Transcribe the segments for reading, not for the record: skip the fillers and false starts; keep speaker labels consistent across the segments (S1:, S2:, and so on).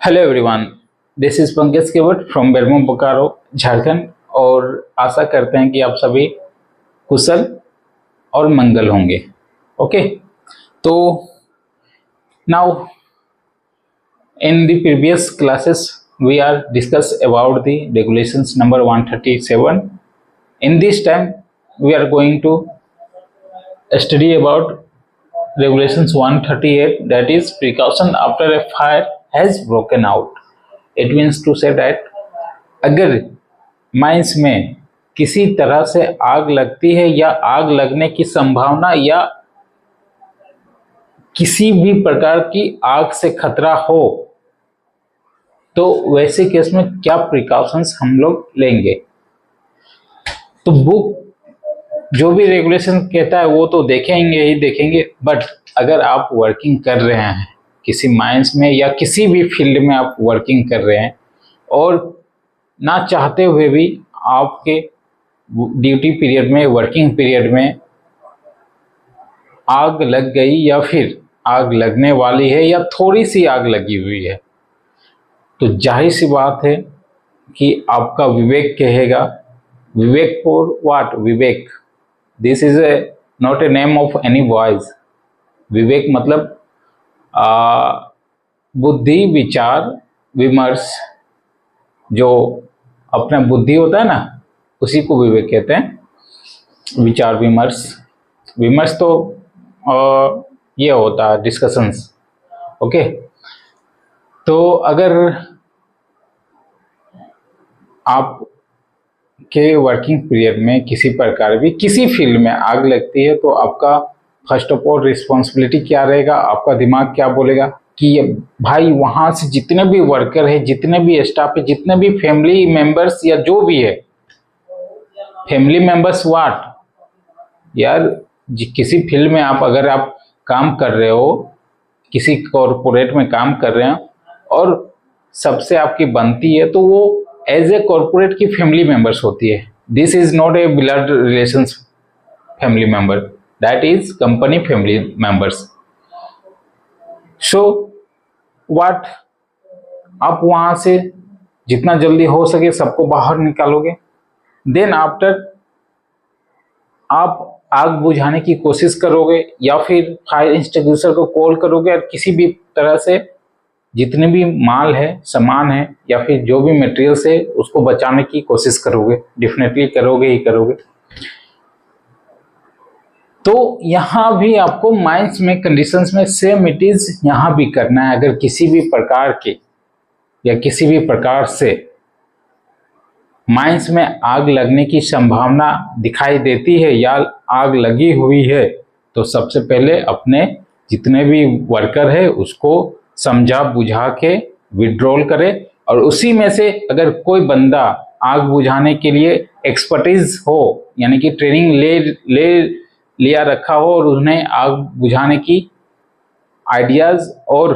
S1: Hello everyone, this is Pankaj Kewat from Bermo Bokaro Jharkhand. और आशा करते हैं कि आप सभी कुशल और मंगल होंगे। ओके, तो now in the previous classes we are discuss about the regulations number 137. In this time we are going to study about regulations 138, that is precaution after a fire has broken out. It means to say that अगर mines में किसी तरह से आग लगती है या आग लगने की संभावना या किसी भी प्रकार की आग से खतरा हो, तो वैसे केस में क्या प्रिकॉशंस हम लोग लेंगे। तो बुक जो भी रेगुलेशन कहता है वो तो देखेंगे ही देखेंगे, बट अगर आप वर्किंग कर रहे हैं किसी माइंस में या किसी भी फील्ड में आप वर्किंग कर रहे हैं और ना चाहते हुए भी आपके ड्यूटी पीरियड में, वर्किंग पीरियड में आग लग गई या फिर आग लगने वाली है या थोड़ी सी आग लगी हुई है, तो जाहिर सी बात है कि आपका विवेक कहेगा, विवेक फॉर व्हाट, विवेक, this is a not a name of any voice. विवेक मतलब बुद्धि, विचार, विमर्श, जो अपना बुद्धि होता है ना, उसी को विवेक कहते हैं। विचार विमर्श, विमर्श तो ये होता है डिस्कशंस। ओके, तो अगर आप के वर्किंग पीरियड में किसी प्रकार भी किसी फील्ड में आग लगती है, तो आपका फर्स्ट ऑफ ऑल रिस्पॉन्सिबिलिटी क्या रहेगा, आपका दिमाग क्या बोलेगा कि भाई वहां से जितने भी वर्कर है, जितने भी स्टाफ है, जितने भी फैमिली मेंबर्स या जो भी है, फैमिली मेंबर्स व्हाट यार, किसी फील्ड में आप अगर आप काम कर रहे हो, किसी कॉरपोरेट में काम कर रहे हैं और सबसे आपकी बनती है, तो वो एज ए कॉरपोरेट की फैमिली मेंबर्स होती है। This is not a blood relations family member, that is company family members. So what, आप वहां से जितना जल्दी हो सके सबको बाहर निकालोगे, देन आफ्टर आप आग बुझाने की कोशिश करोगे या फिर फायर एक्सटिंग्विशर को कॉल करोगे और किसी भी तरह से जितने भी माल है, सामान है या फिर जो भी मटेरियल्स है उसको बचाने की कोशिश करोगे, डेफिनेटली करोगे ही करोगे। तो यहाँ भी आपको माइंस में कंडीशंस में सेम इट इज यहाँ भी करना है। अगर किसी भी प्रकार के या किसी भी प्रकार से माइंस में आग लगने की संभावना दिखाई देती है या आग लगी हुई है, तो सबसे पहले अपने जितने भी वर्कर है उसको समझा बुझा के विड्रॉल करे, और उसी में से अगर कोई बंदा आग बुझाने के लिए एक्सपर्टीज हो, यानी कि ट्रेनिंग ले लिया रखा हो और उन्हें आग बुझाने की आइडियाज और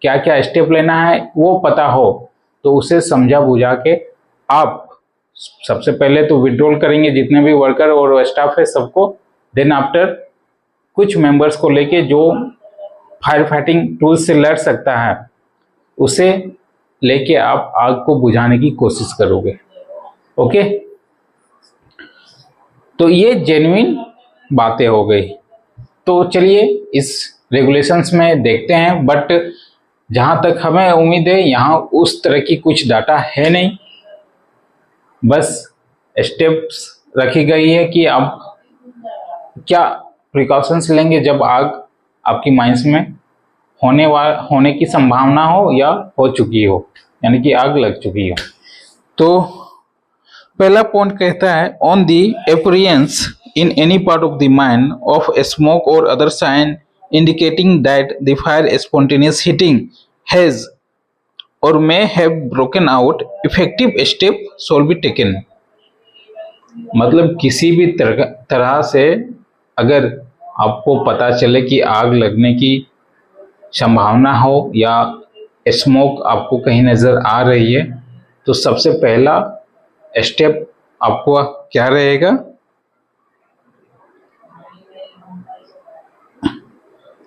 S1: क्या क्या स्टेप लेना है वो पता हो, तो उसे समझा बुझा के आप सबसे पहले तो विड्रॉल करेंगे जितने भी वर्कर और स्टाफ है सबको, देन आफ्टर कुछ मेंबर्स को लेके जो फायर फाइटिंग टूल्स से लड़ सकता है उसे लेके आप आग को बुझाने की कोशिश करोगे। ओके, तो ये जेन्युइन बातें हो गई। तो चलिए इस रेगुलेशंस में देखते हैं, बट जहां तक हमें उम्मीद है यहाँ उस तरह की कुछ डाटा है नहीं, बस स्टेप्स रखी गई है कि आप क्या प्रिकॉशंस लेंगे जब आग आपकी माइंस में होने की संभावना हो या हो चुकी हो, यानी कि आग लग चुकी हो। तो पहला पॉइंट कहता है, on the appearance in any part of the mine of a smoke or other sign indicating that the fire spontaneous heating has or may have broken out, effective step shall be taken। मतलब किसी भी तरह से अगर आपको पता चले कि आग लगने की संभावना हो या स्मोक आपको कहीं नजर आ रही है, तो सबसे पहला स्टेप आपको क्या रहेगा,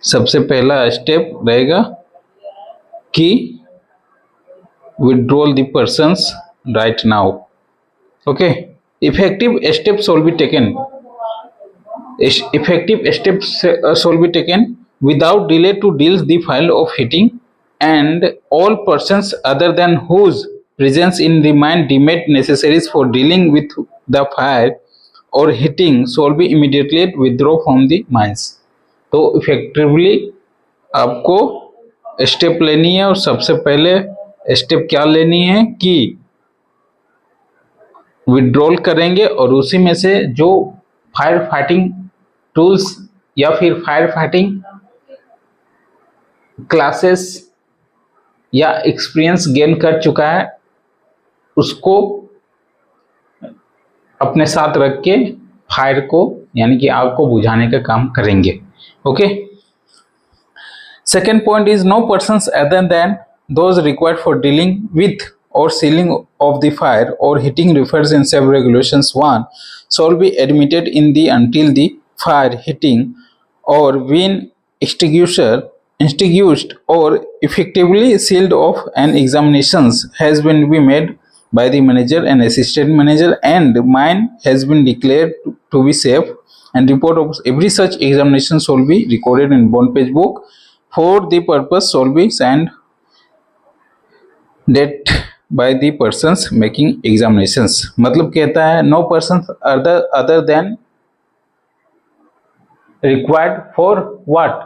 S1: सबसे पहला स्टेप रहेगा कि withdraw the persons right now. Okay, effective steps shall be taken. Effective steps shall be taken without delay to deal the file of hitting, and all persons other than whose presence in the mine deemed necessary for dealing with the fire or hitting shall be immediately withdraw from the mines. तो effectively आपको step लेनी है, और सबसे पहले step क्या लेनी है कि विड्रॉल करेंगे और उसी में से जो फायर फाइटिंग टूल्स या फिर फायर फाइटिंग क्लासेस या एक्सपीरियंस गेन कर चुका है उसको अपने साथ रख के फायर को यानी कि आग को बुझाने का काम करेंगे. Okay. Second point is no persons other than those required for dealing with or sealing of the fire or heating refers in sub regulations 1 shall be admitted in the until the fire heating or when extinguished or effectively sealed off and examinations has been made by the manager and assistant manager and mine has been declared to be safe, and report of every such examination shall be recorded in bond page book. For the purpose shall be signed date by the persons making examinations. मतलब कहता है no persons other than required for what?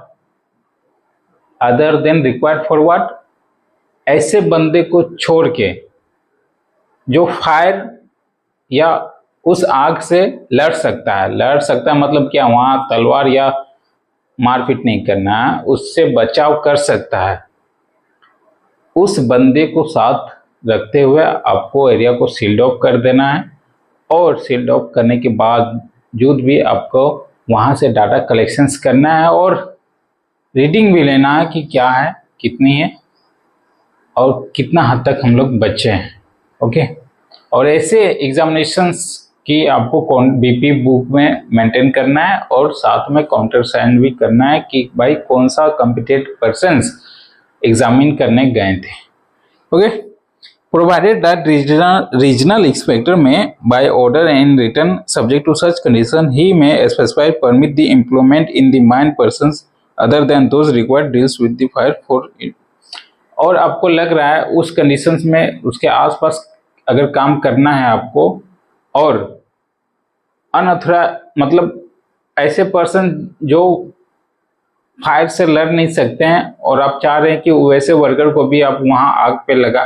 S1: Other than required for what? ऐसे बंदे को छोड़ के जो fire या उस आग से लड़ सकता है. लड़ सकता है मतलब क्या? वहां तलवार या मारपीट नहीं करना है, उससे बचाव कर सकता है. उस बंदे को साथ रखते हुए आपको एरिया को सील्ड ऑफ कर देना है, और सील्ड ऑफ करने के बावजूद भी आपको वहां से डाटा कलेक्शंस करना है और रीडिंग भी लेना है कि क्या है, कितनी है और कितना हद तक हम लोग बचे हैं. ओके. और ऐसे एग्जामिनेशंस की आपको बीपी बुक में मेंटेन करना है और साथ में काउंटर साइन भी करना है कि भाई कौन सा कॉम्पिटेंट पर्सन्स एग्जामिन करने गए थे. Okay. Provided that regional inspector may, by order and written, subject to such condition, he may specify permit the employment in the mine persons other than those required deals with the fire for it. और आपको लग रहा है उस conditions में उसके आसपास अगर काम करना है आपको, और अनऑथराइज मतलब ऐसे पर्सन जो फायर से लड़ नहीं सकते हैं और आप चाह रहे हैं कि वैसे वर्कर को भी आप वहां आग पे लगा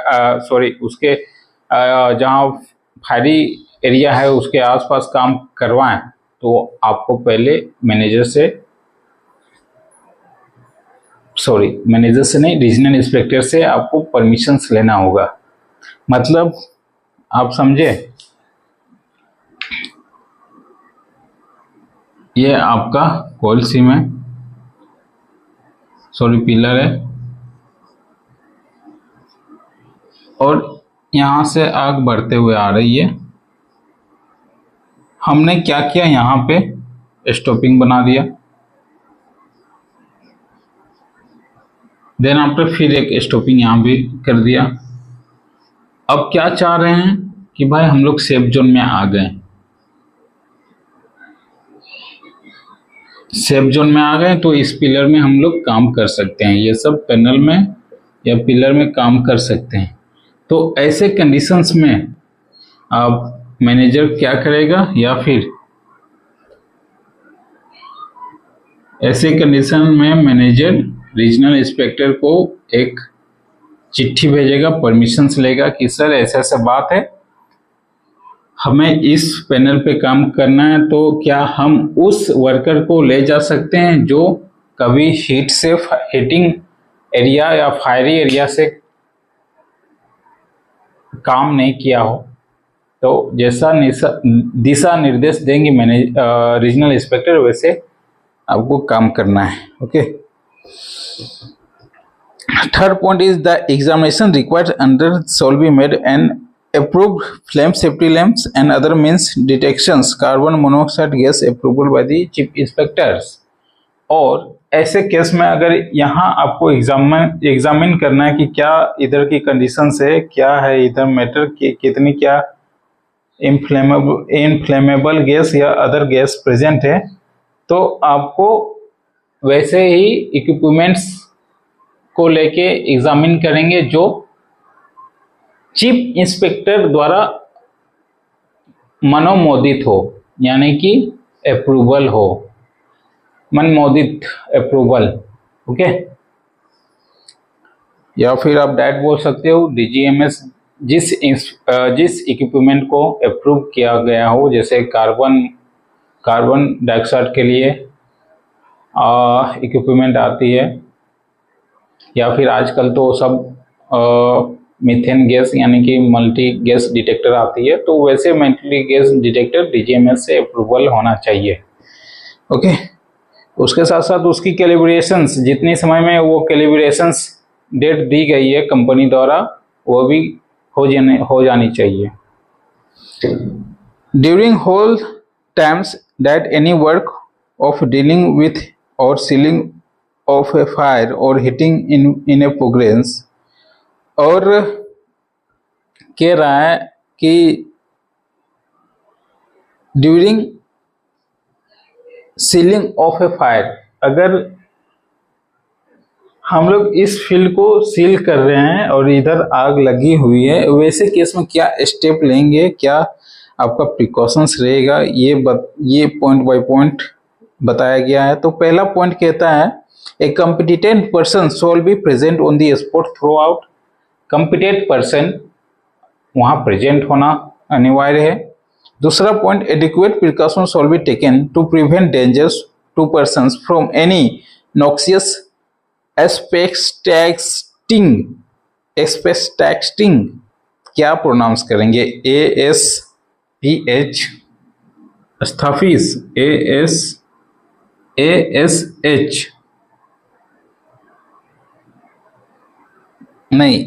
S1: उसके जहां फायरी एरिया है उसके आसपास काम करवाएं, तो आपको पहले मैनेजर से नहीं, रीजनल इंस्पेक्टर से आपको परमिशंस लेना होगा. मतलब आप समझे, ये आपका कोल सीम है, पिलर है, और यहां से आग बढ़ते हुए आ रही है. हमने क्या किया, यहां पे स्टॉपिंग बना दिया. देन आफ्टर फिर एक स्टॉपिंग यहां भी कर दिया. अब क्या चाह रहे हैं कि भाई हम लोग सेफ जोन में आ गए. सेफ जोन में आ गए तो इस पिलर में हम लोग काम कर सकते हैं. ये सब पैनल में या पिलर में काम कर सकते हैं. तो ऐसे कंडीशंस में आप मैनेजर क्या करेगा, या फिर ऐसे कंडीशन में मैनेजर रीजनल इंस्पेक्टर को एक चिट्ठी भेजेगा, परमिशंस लेगा कि सर ऐसा ऐसा बात है, हमें इस पैनल पे काम करना है, तो क्या हम उस वर्कर को ले जा सकते हैं जो कभी हीटिंग एरिया या फायरी एरिया से काम नहीं किया हो. तो जैसा दिशा निर्देश देंगे रीजनल इंस्पेक्टर, वैसे आपको काम करना है. Okay. Third point is the examination required under shawl be made and approved flame safety lamps and other means detections carbon monoxide gas approval by the chief inspectors. और ऐसे केस में अगर यहाँ आपको एग्जामिन करना है कि क्या इधर की कंडीशंस है, क्या है इधर मैटर की कितनी क्या इनफ्लेमेबल गैस या अदर गैस प्रेजेंट है, तो आपको वैसे ही इक्विपमेंट्स को लेके एग्जामिन करेंगे जो चीफ इंस्पेक्टर द्वारा मनोमोदित हो, यानी कि अप्रूवल हो, मनमोदित अप्रूवल। ओके, या फिर आप डायरेक्ट बोल सकते हो डीजीएमएस जिस इक्विपमेंट को अप्रूव किया गया हो, जैसे कार्बन डाइऑक्साइड के लिए इक्विपमेंट आती है, या फिर आजकल तो सब मीथेन गैस यानी कि मल्टी गैस डिटेक्टर आती है, तो वैसे मल्टी गैस डिटेक्टर डीजीएमएस से अप्रूवल होना चाहिए। ओके, उसके साथ साथ उसकी कैलिब्रेशंस, जितनी समय में वो कैलिब्रेशंस डेट दी गई है कंपनी द्वारा, वो भी हो जानी चाहिए। During whole times that any work of dealing with or sealing of a fire or heating in a progress, और कह रहा है कि during sealing of a fire, अगर हम लोग इस फील्ड को सील कर रहे हैं और इधर आग लगी हुई है, वैसे केस में क्या स्टेप लेंगे, क्या आपका प्रिकॉशंस रहेगा, ये पॉइंट बाय पॉइंट बताया गया है। तो पहला पॉइंट कहता है a competent person shall be present on the spot throughout. Competent person वहाँ प्रेजेंट होना अनिवार्य है। दूसरा point, adequate precaution shall be taken to prevent dangers to persons from any noxious asphyxiating, क्या प्रोनाउंस करेंगे, ASPH स्थाफिस ASH नहीं,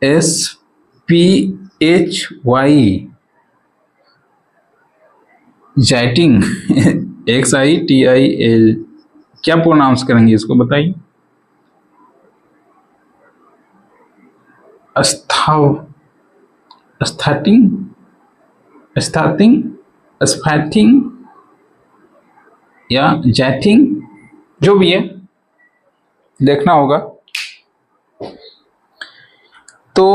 S1: ASPHY जैटिंग XITIL, क्या प्रोनाउंस करेंगे इसको बताइए। स्फैटिंग या जैथिंग, जो भी है देखना होगा। तो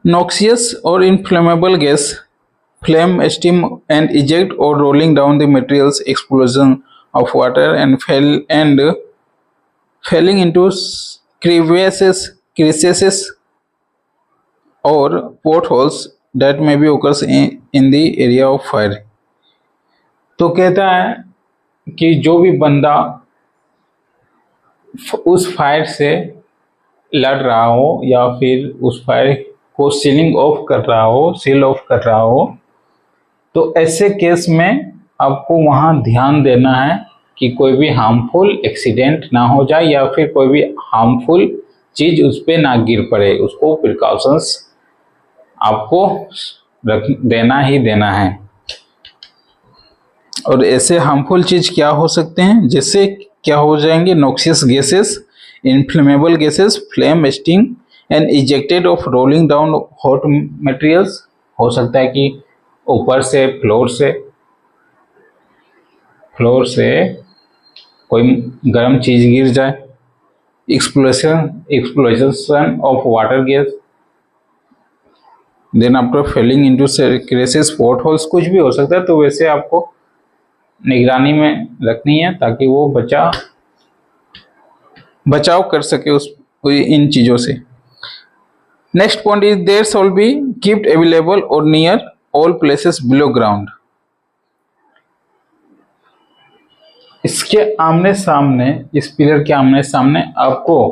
S1: नॉक्सियस और inflammable gas flame, steam and eject or rolling down the materials, explosion of water and falling into crevices or potholes that may be occurs in the area of fire। तो कहता है कि जो भी बंदा उस फायर से लड़ रहा हो या फिर उस फायर को सील ऑफ कर रहा हो, तो ऐसे केस में आपको वहाँ ध्यान देना है कि कोई भी हार्मफुल एक्सीडेंट ना हो जाए या फिर कोई भी हार्मफुल चीज उस पर ना गिर पड़े। उसको प्रिकॉशंस आपको देना ही देना है। और ऐसे हार्मफुल चीज क्या हो सकते हैं, जैसे क्या हो जाएंगे, noxious gases, inflammable gases, flame, sting and ejected of rolling down hot materials. हो सकता है कि ऊपर से फ्लोर से कोई गर्म चीज गिर जाए। Explosion of water gas, then after falling into crevices, port holes, कुछ भी हो सकता है। तो वैसे आपको निगरानी में रखनी है ताकि वो बचाव कर सके इन चीजों से। Next point is there shall be keeped available और near all places below ground. इसके आमने सामने, इस पिलर के आमने सामने आपको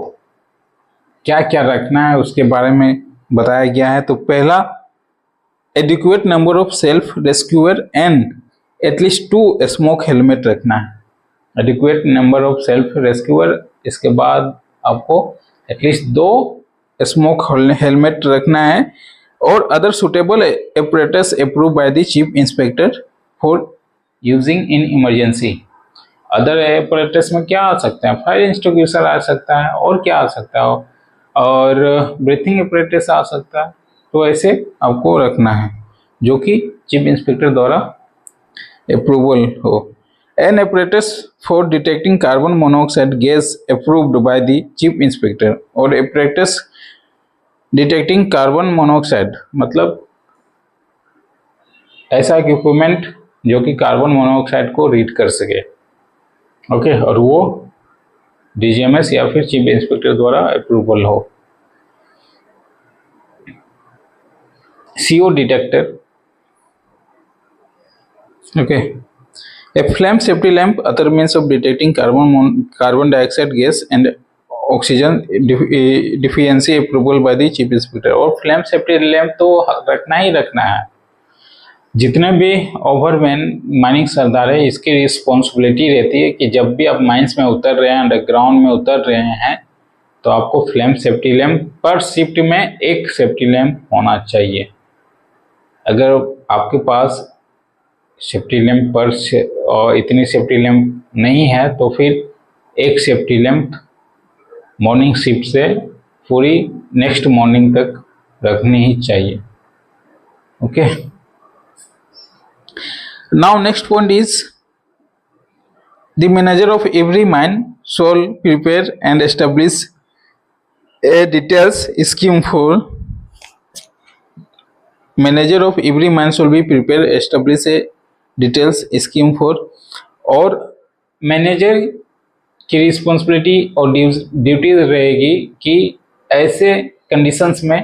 S1: क्या क्या रखना है उसके बारे में बताया गया है। तो पहला, adequate number of self rescuer and at least 2 smoke helmet रखना है। Adequate number of self rescuer, इसके बाद आपको एटलीस्ट 2 स्मोक हेलमेट रखना है और other suitable apparatus approved by the chief inspector for using in emergency। Other apparatus में क्या आ सकते हैं, फायर एक्सटिंग्विशर आ सकता है, और क्या आ सकता है, और ब्रीथिंग एपरेटस आ सकता है। तो ऐसे आपको रखना है जो कि चीफ इंस्पेक्टर द्वारा अप्रूवल हो। An apparatus for detecting carbon monoxide gas approved by the chief inspector, और apparatus detecting carbon monoxide मतलब ऐसा इक्विपमेंट जो कि कार्बन मोनोऑक्साइड को रीड कर सके। ओके, और वो डीजीएमएस या फिर चीफ इंस्पेक्टर द्वारा अप्रूवल हो। CO detector, okay, a flame safety lamp, other means of detecting carbon dioxide gas and oxygen deficiency approval by the chief inspector। और फ्लेम सेफ्टी लैम्प तो रखना ही रखना है। जितने भी ओवरमैन माइनिंग सरदार है, इसकी रिस्पॉन्सिबिलिटी रहती है कि जब भी आप माइंस में उतर रहे हैं, अंडरग्राउंड में उतर रहे हैं, तो आपको फ्लेम सेफ्टी लैम्प पर शिफ्ट में एक सेफ्टी लैम्प होना चाहिए। अगर आपके पास सेफ्टी लैम्प पर और इतनी सेफ्टी लैम्प नहीं है तो फिर एक सेफ्टी लैम्प मॉर्निंग शिफ्ट से पूरी नेक्स्ट मॉर्निंग तक रखनी ही चाहिए। Okay, now next point is the manager of every mine shawl prepare and establish A details scheme for manager of every mine shawl be prepare establish A details scheme for. और manager की responsibility और duties रहेगी कि ऐसे conditions में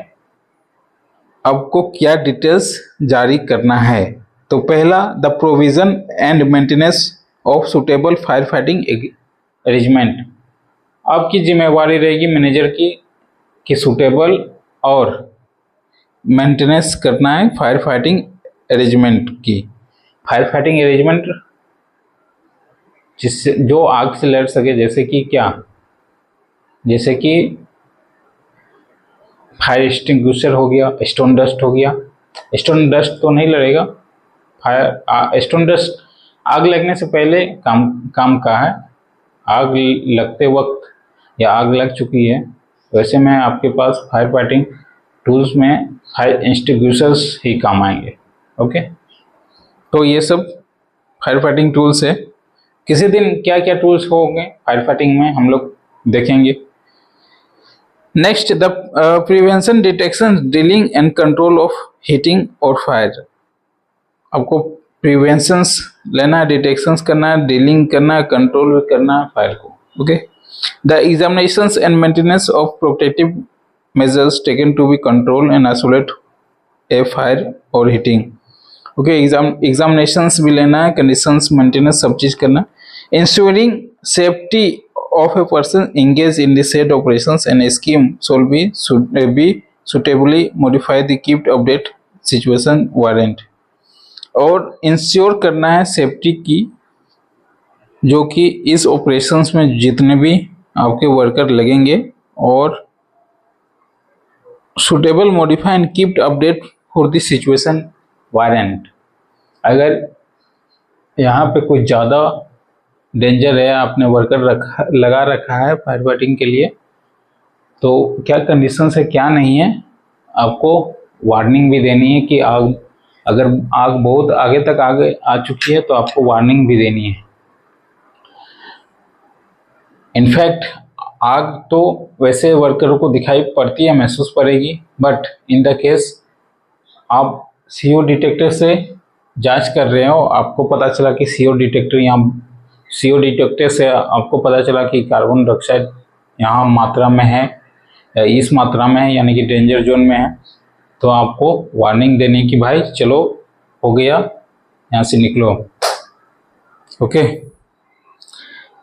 S1: आपको क्या details जारी करना है। तो पहला, the provision and maintenance of suitable fire fighting arrangement. आपकी जिम्मेवारी रहेगी मैनेजर की कि सुटेबल और मेंटेनेंस करना है फायर फाइटिंग अरेंजमेंट की। फायर फाइटिंग अरेंजमेंट जिससे जो आग से लड़ सके, जैसे कि क्या, जैसे कि फायर एक्सटिंग्विशर हो गया, स्टोन डस्ट हो गया। स्टोन डस्ट तो नहीं लड़ेगा, फायर स्टोन डस्ट आग लगने से पहले काम का है। आग लगते वक्त या आग लग चुकी है, वैसे में आपके पास फायर फाइटिंग टूल्स में फायर एक्सटिंग्विशर्स ही काम आएंगे। ओके, तो ये सब फायर फाइटिंग टूल्स है। किसी दिन क्या क्या टूल्स होंगे फायर फाइटिंग में हम लोग देखेंगे। Next, the prevention, detection, drilling and control of heating और फायर। आपको प्रिवेंशंस लेना है, डिटेक्शंस करना है, ड्रिलिंग करना है, कंट्रोल करना है फायर को। Okay, the examinations and maintenance of protective measures taken to be control and isolate a fire or heating. Okay, examinations भी लेना है, कंडीशंस मेंटेनेंस सब चीज करना। Ensuring safety of a person engage in the set operations and scheme shall be suitably modify the keep update situation warrant. और ensure करना है safety की, जो कि इस ऑपरेशंस में जितने भी आपके वर्कर लगेंगे, और suitable modify and keep update for the situation warrant. अगर यहाँ पे कुछ ज़्यादा डेंजर है, आपने वर्कर लगा रखा है फायर फाइटिंग के लिए, तो क्या कंडीशंस है क्या नहीं है, आपको वार्निंग भी देनी है कि अगर आग बहुत आगे तक आ चुकी है तो आपको वार्निंग भी देनी है। इनफैक्ट आग तो वैसे वर्करों को दिखाई पड़ती है, महसूस पड़ेगी, बट इन द केस आप CO डिटेक्टर से जांच कर रहे हो, आपको पता चला कि CO डिटेक्टर से आपको पता चला कि कार्बन डाइऑक्साइड यहाँ मात्रा में है, इस मात्रा में है, यानी कि डेंजर जोन में है, तो आपको वार्निंग देनी कि भाई चलो हो गया, यहाँ से निकलो। ओके,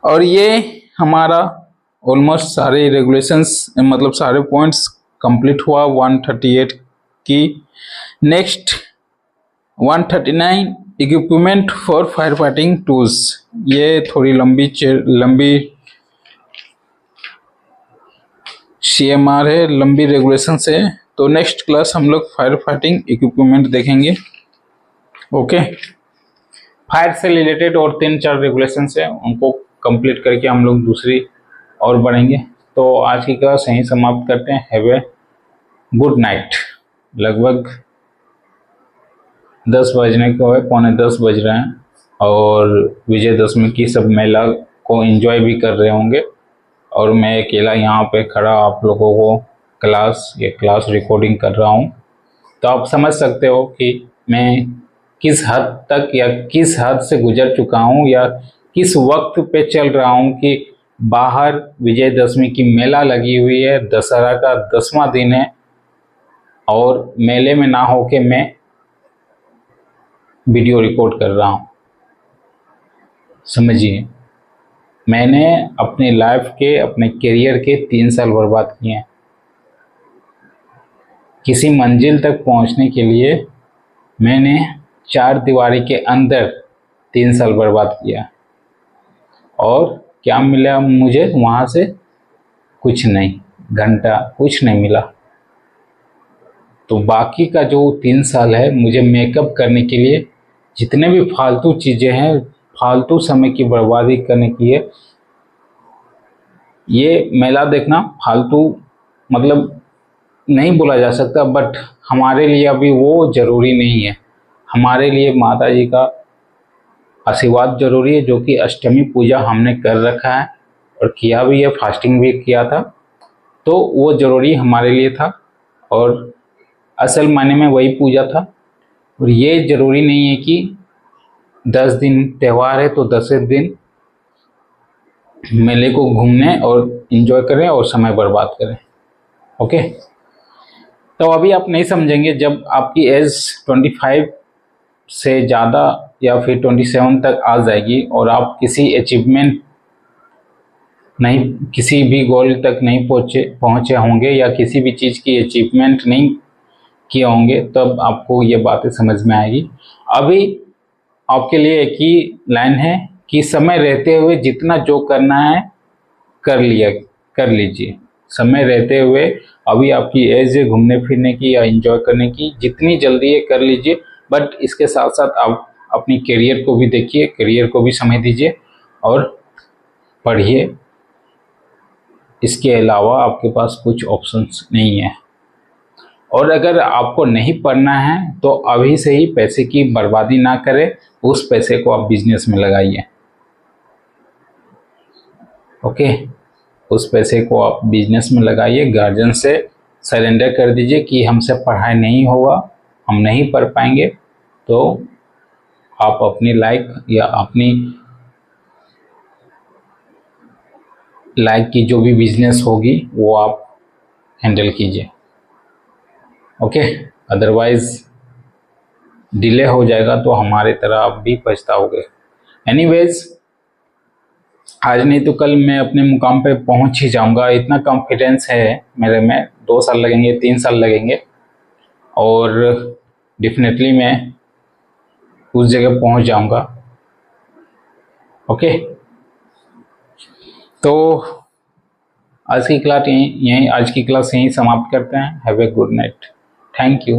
S1: और ये हमारा ऑलमोस्ट सारे रेगुलेशंस मतलब सारे पॉइंट्स कंप्लीट हुआ 138 की। Next 139 equipment for fire fighting tools. ये थोड़ी लंबी CMR है, लंबी रेगुलेशन है। तो नेक्स्ट क्लास हम लोग फायर फाइटिंग इक्विपमेंट देखेंगे। ओके, फायर से रिलेटेड और 3-4 रेगुलेशंस है, उनको कंप्लीट करके हम लोग दूसरी और बढ़ेंगे। तो आज की क्लास यहीं समाप्त करते हैं। Have a good night. लगभग 10 बजने को है, 9:45 बज रहे हैं और विजयदशमी की सब मेला को एंजॉय भी कर रहे होंगे और मैं अकेला यहाँ पे खड़ा आप लोगों को क्लास रिकॉर्डिंग कर रहा हूँ। तो आप समझ सकते हो कि मैं किस हद तक या किस हद से गुजर चुका हूँ या किस वक्त पे चल रहा हूँ कि बाहर विजयदशमी की मेला लगी हुई है, दशहरा का 10वां दिन है और मेले में ना होके मैं वीडियो रिकॉर्ड कर रहा हूँ। समझिए, मैंने अपने लाइफ के, अपने करियर के 3 साल बर्बाद किए हैं। किसी मंजिल तक पहुंचने के लिए मैंने 4 दीवारी के अंदर 3 साल बर्बाद किया और क्या मिला मुझे वहाँ से? कुछ नहीं, घंटा कुछ नहीं मिला। तो बाकी का जो 3 साल है मुझे मेकअप करने के लिए जितने भी फालतू चीज़ें हैं, फालतू समय की बर्बादी करने की है। ये मेला देखना फालतू मतलब नहीं बोला जा सकता, बट हमारे लिए अभी वो ज़रूरी नहीं है। हमारे लिए माता जी का आशीर्वाद जरूरी है, जो कि अष्टमी पूजा हमने कर रखा है और किया भी है, फास्टिंग भी किया था, तो वो ज़रूरी हमारे लिए था और असल मायने में वही पूजा था। और ये ज़रूरी नहीं है कि 10 दिन त्यौहार है तो 10 दिन मेले को घूमने और एंजॉय करें और समय बर्बाद करें। ओके, तो अभी आप नहीं समझेंगे जब आपकी एज 25 से ज़्यादा या फिर 27 तक आ जाएगी और आप किसी भी गोल तक नहीं पहुँचे होंगे या किसी भी चीज़ की अचीवमेंट नहीं किए होंगे, तब आपको ये बातें समझ में आएगी। अभी आपके लिए एक ही लाइन है कि समय रहते हुए जितना जो करना है कर लीजिए। समय रहते हुए अभी आपकी एज है घूमने फिरने की या एंजॉय करने की, जितनी जल्दी है कर लीजिए। बट इसके साथ साथ आप अपनी करियर को भी देखिए, करियर को भी समय दीजिए और पढ़िए। इसके अलावा आपके पास कुछ ऑप्शंस नहीं है। और अगर आपको नहीं पढ़ना है तो अभी से ही पैसे की बर्बादी ना करें, उस पैसे को आप बिजनेस में लगाइए। ओके, उस पैसे को आप बिजनेस में लगाइए। गार्जियन से सरेंडर कर दीजिए कि हमसे पढ़ाई नहीं होगा, हम नहीं पढ़ पाएंगे, तो आप अपनी लाइफ की जो भी बिजनेस होगी वो आप हैंडल कीजिए। ओके, अदरवाइज डिले हो जाएगा तो हमारे तरह आप भी पछताओगे। एनीवेज, आज नहीं तो कल मैं अपने मुकाम पे पहुंच ही जाऊंगा, इतना कॉन्फिडेंस है मेरे में। 2 साल लगेंगे, 3 साल लगेंगे और डेफिनेटली मैं उस जगह पहुंच जाऊंगा। ओके, तो आज की क्लास यहीं समाप्त करते हैं। Have a good night. Thank you.